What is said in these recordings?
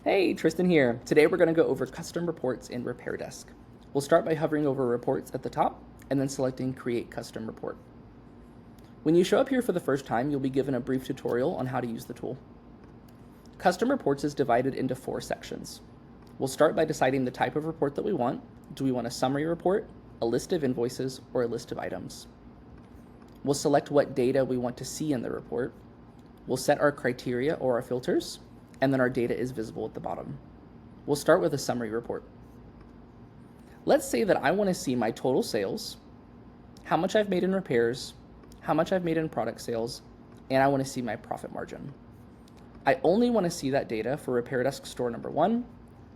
Hey, Tristan here. Today we're going to go over custom reports in RepairDesk. We'll start by hovering over reports at the top and then selecting Create Custom Report. When you show up here for the first time, you'll be given a brief tutorial on how to use the tool. Custom reports is divided into 4 sections. We'll start by deciding the type of report that we want. Do we want a summary report, a list of invoices, or a list of items? We'll select what data we want to see in the report. We'll set our criteria or our filters, and then our data is visible at the bottom. We'll start with a summary report. Let's say that I want to see my total sales, how much I've made in repairs, how much I've made in product sales, and I want to see my profit margin. I only want to see that data for RepairDesk store number 1,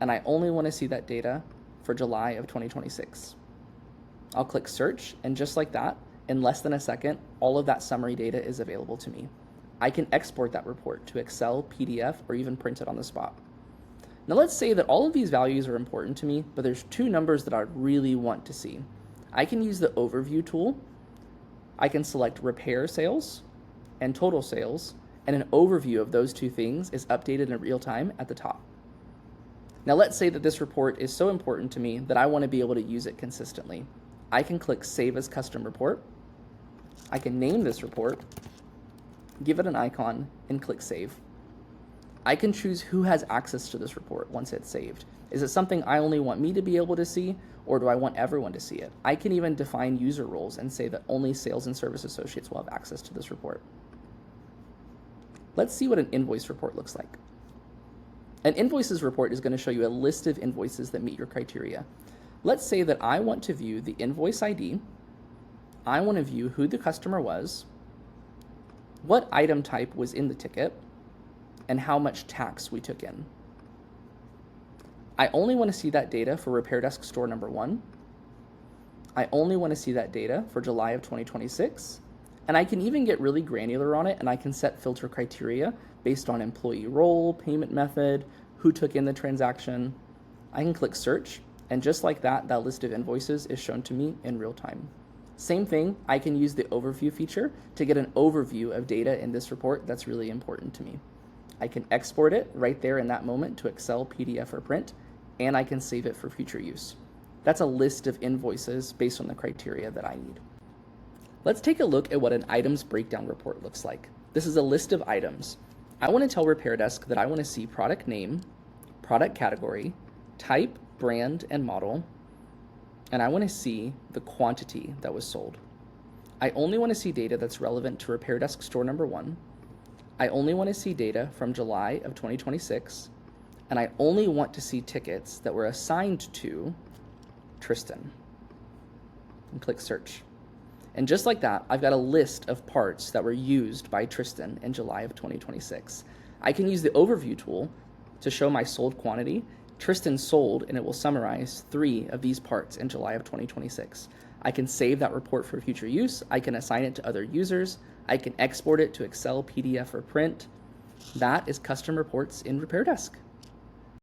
and I only want to see that data for July of 2026. I'll click search, and just like that, in less than a second, all of that summary data is available to me. I can export that report to Excel, PDF, or even print it on the spot. Now let's say that all of these values are important to me, but there's 2 numbers that I really want to see. I can use the overview tool. I can select repair sales and total sales, and an overview of those 2 things is updated in real time at the top. Now let's say that this report is so important to me that I want to be able to use it consistently. I can click Save as Custom Report. I can name this report, give it an icon, and click Save. I can choose who has access to this report once it's saved. Is it something I only want me to be able to see, or do I want everyone to see it? I can even define user roles and say that only sales and service associates will have access to this report. Let's see what an invoice report looks like. An invoices report is going to show you a list of invoices that meet your criteria. Let's say that I want to view the invoice ID, I want to view who the customer was, what item type was in the ticket, and how much tax we took in. I only want to see that data for RepairDesk store number 1. I only want to see that data for July of 2026. And I can even get really granular on it, and I can set filter criteria based on employee role, payment method, who took in the transaction. I can click search, and just like that, that list of invoices is shown to me in real time. Same thing, I can use the overview feature to get an overview of data in this report that's really important to me. I can export it right there in that moment to Excel, PDF, or print, and I can save it for future use. That's a list of invoices based on the criteria that I need. Let's take a look at what an items breakdown report looks like. This is a list of items. I want to tell RepairDesk that I want to see product name, product category, type, brand, and model, and I want to see the quantity that was sold. I only want to see data that's relevant to RepairDesk store number 1. I only want to see data from July of 2026, and I only want to see tickets that were assigned to Tristan. And click search. And just like that, I've got a list of parts that were used by Tristan in July of 2026. I can use the overview tool to show my sold quantity. Tristan sold, and it will summarize 3 of these parts in July of 2026. I can save that report for future use. I can assign it to other users. I can export it to Excel, PDF, or print. That is custom reports in RepairDesk.